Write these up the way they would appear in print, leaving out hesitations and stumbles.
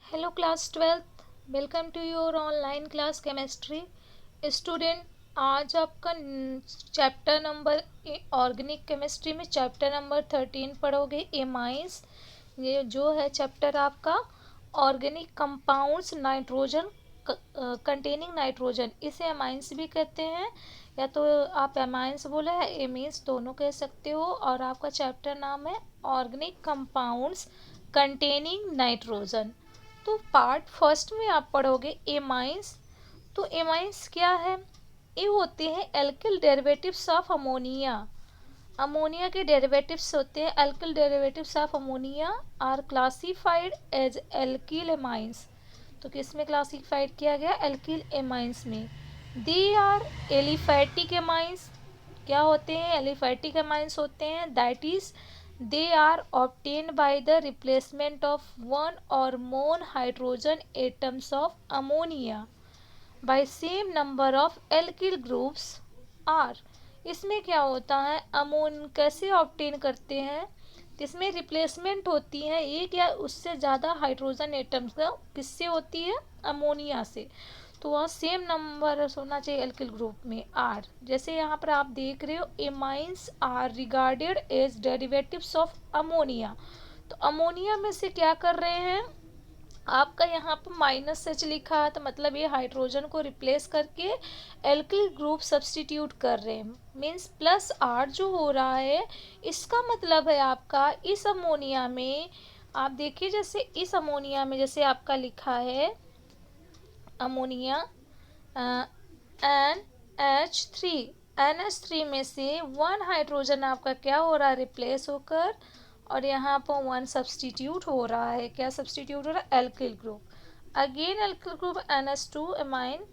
Hello class 12th, welcome to your online class chemistry. Student, आज आपका chapter number organic chemistry में chapter number 13 पढ़ोगे, amines. ये जो है चैप्टर आपका organic compounds nitrogen containing nitrogen, इसे एमाइंस भी कहते हैं, या तो आप एमाइंस बोले या एमीन्स दोनों कह सकते हो। और आपका चैप्टर नाम है ऑर्गेनिक कंपाउंड्स कंटेनिंग नाइट्रोजन। तो पार्ट फर्स्ट में आप पढ़ोगे एमाइंस। तो एमाइंस क्या है? ये होते हैं alkyl derivatives of ammonia. Ammonia के डेरिवेटिव्स होते हैं alkyl derivatives of ammonia are classified as alkyl amines. तो किस में क्लासिफाइड किया गया? एल्किल एमाइंस में। They are aliphatic amines. क्या होते हैं? एलिफैटिक एमाइंस होते हैं, that is they are obtained by the replacement of one or more hydrogen atoms of ammonia by same number of alkyl groups are। इसमें क्या होता है? कैसे ऑब्टेन करते हैं? इसमें रिप्लेसमेंट होती है एक या उससे ज़्यादा हाइड्रोजन एटम्स का। किससे होती है? अमोनिया से। तो वह सेम नंबर होना चाहिए एल्किल ग्रुप में, आर। जैसे यहाँ पर आप देख रहे हो, amines are regarded as derivatives of ammonia. तो अमोनिया में से क्या कर रहे हैं? आपका यहाँ पर -H लिखा है, तो मतलब ये हाइड्रोजन को रिप्लेस करके एल्किल ग्रुप सब्स्टिट्यूट कर रहे हैं। मीन्स +R जो हो रहा है, इसका मतलब है आपका इस अमोनिया में, आप देखिए जैसे इस अमोनिया में जैसे आपका लिखा है अमोनिया NH3, NH3 में से 1 हाइड्रोजन आपका क्या हो रहा है? रिप्लेस होकर, और यहाँ पर 1 सब्स्टिट्यूट हो रहा है। क्या सब्स्टिट्यूट हो रहा है? Alkyl group. Again alkyl group NH2 amine.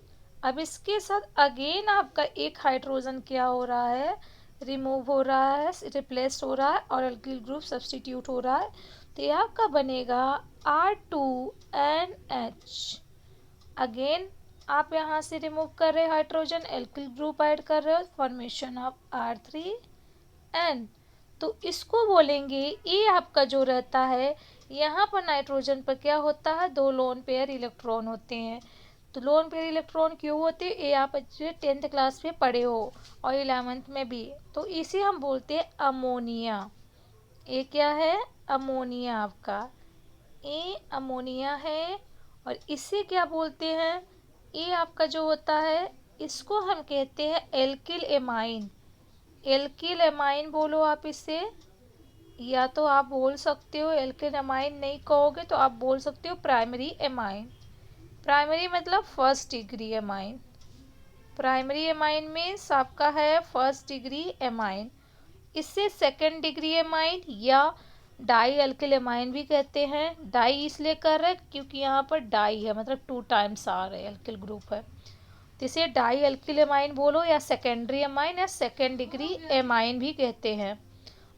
अब इसके साथ अगेन आपका एक हाइड्रोजन क्या हो रहा है? रिमूव हो रहा है, रिप्लेस हो रहा है, और एल्किल ग्रुप सब्स्टिट्यूट हो रहा है। तो ये आपका बनेगा R2NH। अगेन आप यहाँ से रिमूव कर रहे हो हाइड्रोजन, एल्किल ग्रुप ऐड कर रहे हो, फॉर्मेशन ऑफ R3N। तो इसको बोलेंगे, ये आपका जो रहता है, यहाँ पर नाइट्रोजन पर क्या होता है? 2 लोन पेयर इलेक्ट्रॉन होते हैं। तो लोन पेयर इलेक्ट्रॉन क्यों होते हैं? ये आप 10th क्लास में पढ़े हो और 11th में भी। तो इसे हम बोलते हैं अमोनिया। ये क्या है? अमोनिया आपका, ये अमोनिया है। और इसे क्या बोलते हैं? ये आपका जो होता है, इसको हम कहते हैं एल्किल एमाइन। एल्किल एमाइन बोलो आप इसे, या तो आप बोल सकते हो एल्किल एमाइन, नहीं कहोगे तो आप बोल सकते हो प्राइमरी एमाइन। प्राइमरी मतलब first degree amine. Primary amine means आपका है फर्स्ट डिग्री एमाइन। इससे सेकेंड डिग्री एमाइन या डाई एल्किल एमाइन भी कहते हैं। डाई इसलिए कर रहे हैं क्योंकि यहाँ पर डाई है, मतलब 2 टाइम्स आ रहे एल्किल ग्रुप है, तो इसे डाई एल्किल एमाइन बोलो, या सेकेंडरी एमाइन या सेकेंड डिग्री एमाइन भी कहते हैं।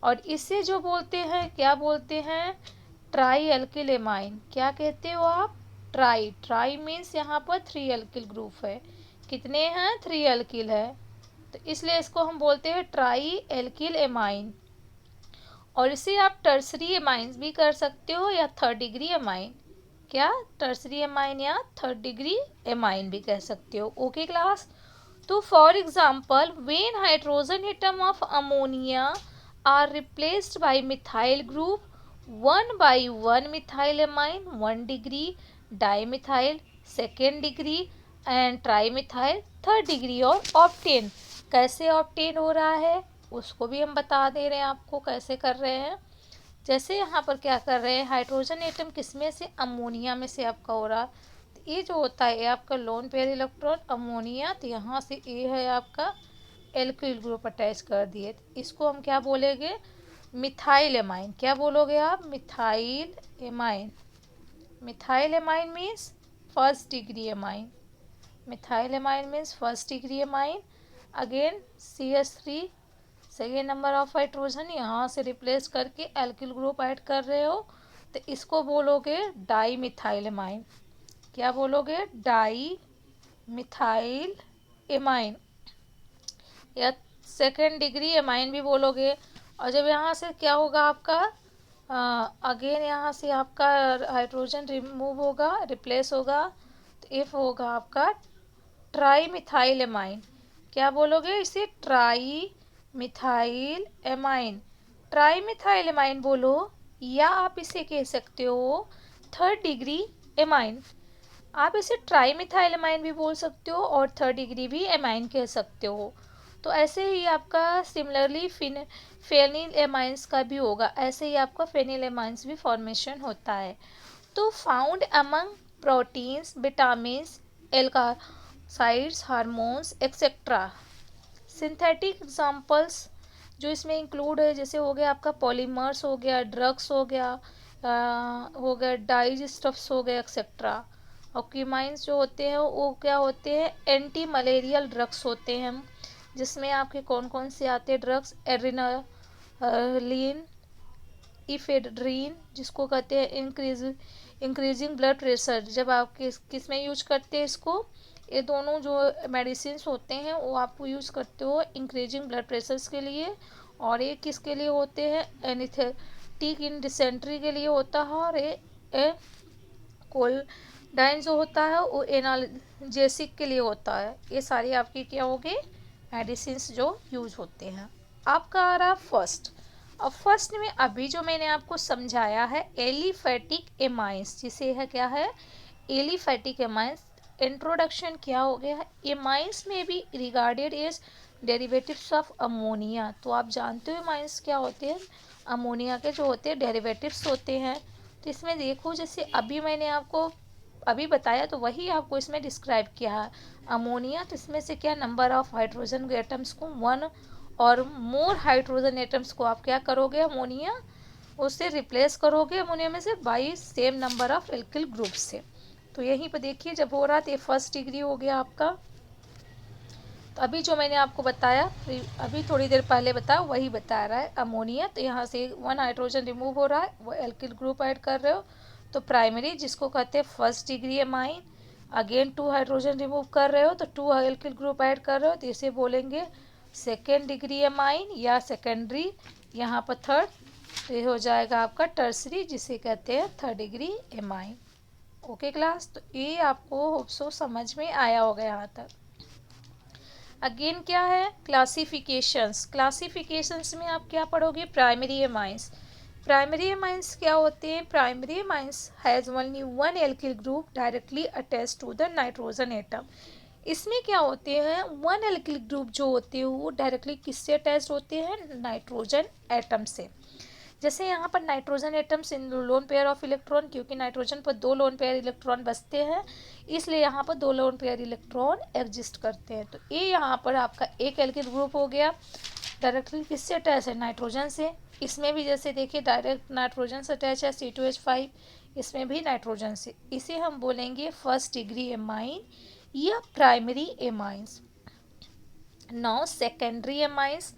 और इसे जो बोलते हैं, क्या बोलते हैं? Try alkyl amine. क्या कहते हो आप? ट्राई। ट्राई मीन्स यहाँ पर 3 एल्किल ग्रुप है। कितने हैं? 3 एल्किल है, तो इसलिए इसको हम बोलते हैं ट्राई एल्किल एमाइन। और इसे आप टर्सरी एमाइंस भी कर सकते हो या थर्ड डिग्री एमाइन। क्या? टर्सरी एमाइन या थर्ड डिग्री एमाइन भी कह सकते हो। Okay class. तो for example, when hydrogen atom of ammonia are replaced by methyl group, 1 by 1 methyl amine, 1 degree, dimethyl second degree, and trimethyl third degree और obtain. कैसे obtain हो रहा है उसको भी हम बता दे रहे हैं आपको, कैसे कर रहे हैं। जैसे यहाँ पर क्या कर रहे हैं, हाइड्रोजन एटम किसमें से? अमोनिया में से आपका हो रहा। तो ये जो होता है आपका लोन पेयर इलेक्ट्रॉन अमोनिया, तो यहाँ से ए है आपका एल्किल ग्रुप अटैच कर दिए, तो इसको हम क्या बोलेंगे? Methyl amine. क्या बोलोगे आप? Methyl amine. Methyl amine means first degree amine. Methyl amine means first degree amine. Again CH3 second number of hydrogen, यहाँ से रिप्लेस करके एल्किल ग्रुप ऐड कर रहे हो, तो इसको बोलोगे डाई मिथाइल एमाइन। क्या बोलोगे? डाई मिथाइल एमाइन, या सेकेंड डिग्री एमाइन भी बोलोगे। और जब यहाँ से क्या होगा आपका अगेन यहाँ से आपका हाइड्रोजन रिमूव होगा, रिप्लेस होगा, तो इफ होगा आपका ट्राई मिथाइल एमाइन। क्या बोलोगे इसे? Tri methyl amine. Tri methyl amine बोलो, या आप इसे कह सकते हो थर्ड डिग्री एमाइन। आप इसे ट्राई मिथाइल एमाइन भी बोल सकते हो और थर्ड डिग्री भी एमाइन कह सकते हो। तो ऐसे ही आपका सिमिलरली फेनिल एमाइंस का भी होगा, ऐसे ही आपका फेनिल एमाइंस भी फॉर्मेशन होता है। तो found among proteins, vitamins, alkaloids, hormones etcetera. Synthetic examples जो इसमें इंक्लूड है, जैसे हो गया आपका पॉलीमर्स, हो गया ड्रग्स, हो गया डाइज स्टफ्स, हो गया एक्सेट्रा। और कीमाइंस जो होते हैं वो क्या होते हैं? एंटी मलेरियल ड्रग्स होते हैं, जिसमें आपके कौन कौन से आते हैं ड्रग्स? एड्रेनालिन, इफेड्रीन, जिसको कहते हैं इंक्रीजिंग ब्लड प्रेशर। जब आप किस में यूज करते हैं इसको? ये दोनों जो मेडिसिन होते हैं वो आप यूज़ करते हो इंक्रीजिंग ब्लड प्रेशर्स के लिए, और ये किसके लिए होते हैं? एनेस्थेटिक इन डिसेंट्री के लिए होता है, और ये कोल्डाइन जो होता है वो एनाल्जेसिक के लिए होता है। ये सारी आपकी क्या होगी? मेडिसिन जो यूज होते हैं। आपका आ रहा फर्स्ट। अब फर्स्ट में अभी जो मैंने आपको समझाया है एलिफेटिक एमाइंस, जिसे है क्या है? Aliphatic amines. इंट्रोडक्शन क्या हो गया है? एमाइंस में भी regarded as derivatives of ammonia. तो आप जानते हो एमाइंस क्या होते हैं? अमोनिया के जो होते हैं डेरिवेटिव्स होते हैं। तो इसमें देखो, जैसे अभी मैंने आपको अभी बताया तो वही आपको इसमें डिस्क्राइब किया है। अमोनिया, तो इसमें से क्या नंबर ऑफ हाइड्रोजन एटम्स को 1 और मोर हाइड्रोजन एटम्स को आप क्या करोगे? अमोनिया उससे रिप्लेस करोगे अमोनिया में से by same number of alkyl group से। तो यहीं पर देखिए जब हो रहा था ये फर्स्ट डिग्री हो गया आपका। तो अभी जो मैंने आपको बताया, अभी थोड़ी देर पहले बताया वही बता रहा है अमोनिया। तो यहाँ से 1 हाइड्रोजन रिमूव हो रहा है, वो एल्किल ग्रुप ऐड कर रहे हो, तो प्राइमरी जिसको कहते हैं first degree amine. Again 2 hydrogen remove कर रहे हो तो 2 एल्किल ग्रुप ऐड कर रहे हो, तो इसे बोलेंगे सेकेंड डिग्री एमाइन या सेकेंडरी। यहाँ पर थर्ड, तो ये हो जाएगा आपका टर्सरी, जिसे कहते हैं third degree amine. Okay class, तो ये आपको होप सो समझ में आया होगा यहाँ तक। अगेन क्या है? क्लासिफिकेशंस। क्लासिफिकेशंस में आप क्या पढ़ोगे? Primary amines. प्राइमरी एमाइंस क्या होते हैं? Primary amines has only 1 alkyl group directly attached to the nitrogen atom. इसमें क्या होते हैं? 1 एल्किल ग्रुप जो होते हैं वो डायरेक्टली किससे अटैच्ड होते हैं? नाइट्रोजन एटम से। जैसे यहाँ पर nitrogen atoms in lone pair of electron, क्योंकि नाइट्रोजन पर 2 लोन पेयर इलेक्ट्रॉन बचते हैं, इसलिए यहाँ पर 2 लोन पेयर इलेक्ट्रॉन एग्जिस्ट करते हैं। तो ये यहाँ पर आपका एक एल्किल ग्रुप हो गया, डायरेक्टली किससे अटैच है? नाइट्रोजन से। इसमें भी जैसे देखिए डायरेक्ट नाइट्रोजन से अटैच है C2H5, इसमें भी नाइट्रोजन से। इसे हम बोलेंगे फर्स्ट डिग्री एमाइन या primary amines. Now secondary amines.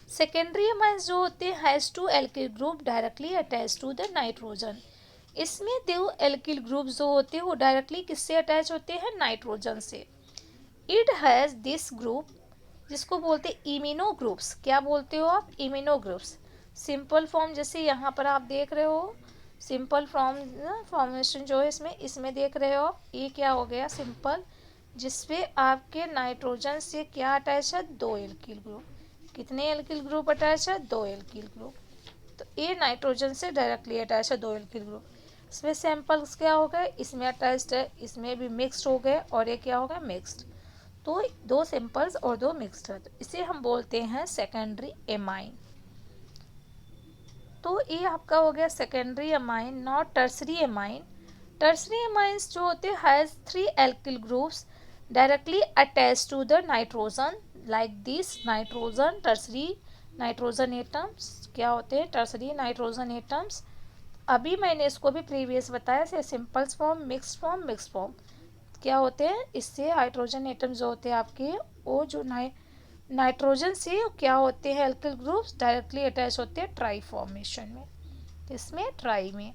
Secondary amines जो होते हैं has 2 alkyl group directly attach to the nitrogen. इसमें 2 एल्किल ग्रुप जो होते हैं वो डायरेक्टली किससे अटैच होते हैं? नाइट्रोजन से। इट हैज़ दिस ग्रुप, जिसको बोलते हैं इमिनो ग्रुप्स। क्या बोलते हो आप? Imino groups. सिंपल फॉर्म जैसे यहाँ पर आप देख रहे हो, सिंपल फॉर्मेशन जो है इसमें देख रहे हो, ये क्या हो गया? सिंपल, जिसपे आपके नाइट्रोजन से क्या अटैच है? 2 एल्किल ग्रुप। कितने एल्किल ग्रुप अटैच है? 2 एल्किल ग्रुप। तो ये नाइट्रोजन से डायरेक्टली अटैच है 2 एल्किल ग्रुप। इसमें सैंपल्स क्या हो गए? इसमें अटैच्ड है, इसमें भी मिक्स्ड हो गए, और ये क्या हो गया? मिक्स्ड। तो 2 सैंपल्स और 2 मिक्स्ड है, तो इसे हम बोलते हैं सेकेंडरी एमाइन। तो ये आपका हो गया secondary amine. Not tertiary amine. Tertiary amines जो होते हैं has 3 alkyl groups directly attach to the nitrogen, like this nitrogen tertiary nitrogen atoms. क्या होते हैं? Tertiary nitrogen atoms. अभी मैंने इसको भी प्रीवियस बताया से simples form, mix form, mix form. क्या होते हैं? इससे हाइड्रोजन एटम्स जो होते हैं आपके, वो जो नाइट्रोजन से क्या होते हैं? एल्किल ग्रुप्स डायरेक्टली अटैच होते हैं ट्राई फॉर्मेशन में। इसमें ट्राई में,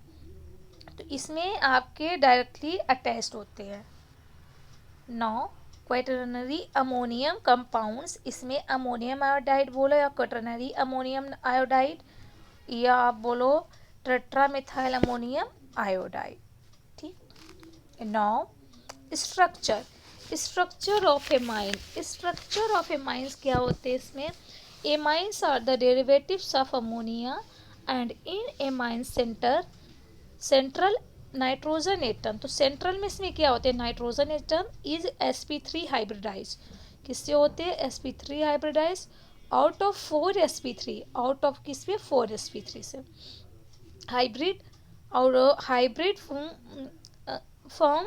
तो इसमें आपके डायरेक्टली अटैच्ड होते हैं। Now quaternary ammonium compounds. इसमें अमोनियम आयोडाइड बोलो या क्वेटरनरी अमोनियम आयोडाइड, या आप बोलो टेट्रामिथाइल अमोनियम आयोडाइड। ठीक। Now structure of amine. Structure of amines क्या होते हैं इसमें? Amines are the derivatives of ammonia and in amine central nitrogen atom. तो सेंट्रल में इसमें क्या होते हैं? Nitrogen atom is sp3 hybridise. किससे होते हैं? sp3 hybridise out of 4 sp3। Out of किस में? 4 sp3 से। हाइब्रिड और hybrid form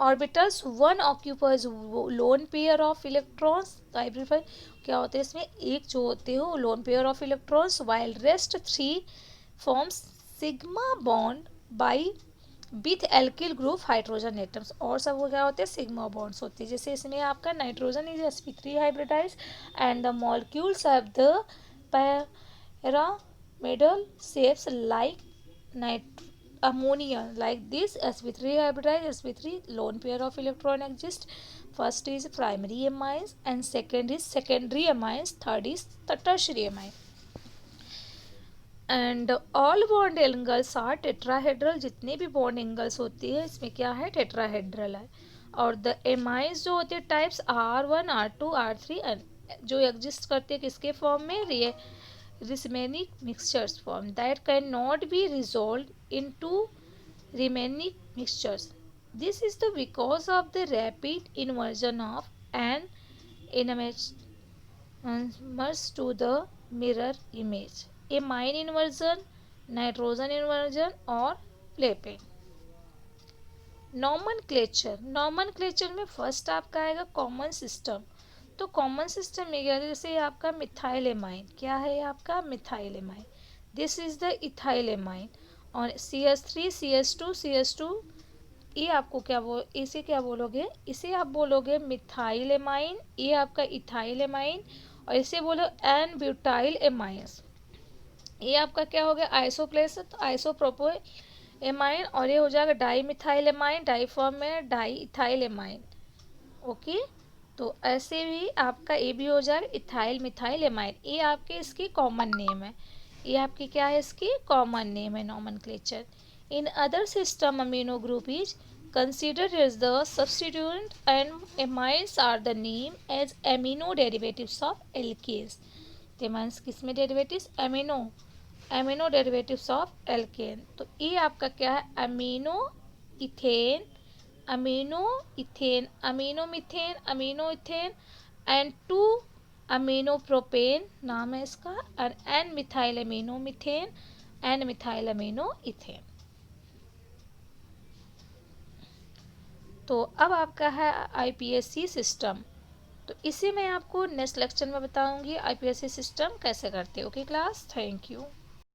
orbitals one occupies lone pair of electrons. Hybrid क्या होते हैं इसमें? एक जो होते हो lone pair of electrons, while rest 3 forms sigma bond by with alkyl group hydrogen atoms. और सब वो क्या होते हैं? सिग्मा बॉन्ड्स होते हैं। जैसे इसमें आपका nitrogen is sp3 hybridise and the molecules have the pyramidal shapes like ammonia. Like this sp3 hybridized sp3 lone pair of electron exist. First is primary amines and second is secondary amines, third is the tertiary amine. And all bond angles are tetrahedral. जितने भी bond angles होती है इसमें क्या है? Tetrahedral है। और the amines जो होते हैं टाइप्स R1 R2 R3 जो एग्जिस्ट करते हैं किसके फॉर्म में? Racemic mixtures form that can not be resolve into racemic mixtures. This is the because of the rapid inversion of an enantiomers to the mirror image. Amine inversion, nitrogen inversion और प्लेपेन। Nomenclature में first आपका आएगा common system. तो common system में क्या? जैसे आपका मिथाइल एमाइन। क्या है आपका? Methyl amine. This is the ethyl amine. और CH3 CH2 CH2 ये आपको इसे क्या बोलोगे? इसे आप बोलोगे मिथाइल एमाइन। ये आपका इथाइल एमाइन। और इसे बोलो एन ब्यूटाइल एमाइंस। ये आपका क्या हो गया? आइसोप्लेस, तो आइसोप्रोपोल एमाइन। और ये हो जाएगा dimethyl amine. Di form में डाई इथाइल एमाइन। ओके, तो ऐसे भी आपका ये भी हो जाएगा इथाइल मिथाइल एमाइन। ये आपके इसकी कॉमन नेम है। ये आपकी क्या है? इसकी कॉमन नेम है nomenclature. In other system amino group is considered as the substituent and amines are the name as amino derivatives of alkanes. amines किस में derivatives? Amino derivatives of alkane. तो ये आपका क्या है? Amino ethane, amino ethane, amino methane, amino ethane and 2 amino propane नाम है इसका, और N methyl amino methane and methyl amino ethane. तो अब आपका है IPSC सिस्टम। तो इसे मैं आपको नेक्स्ट लेक्चर में बताऊंगी IPSC सिस्टम कैसे करते हो। Okay class, thank you.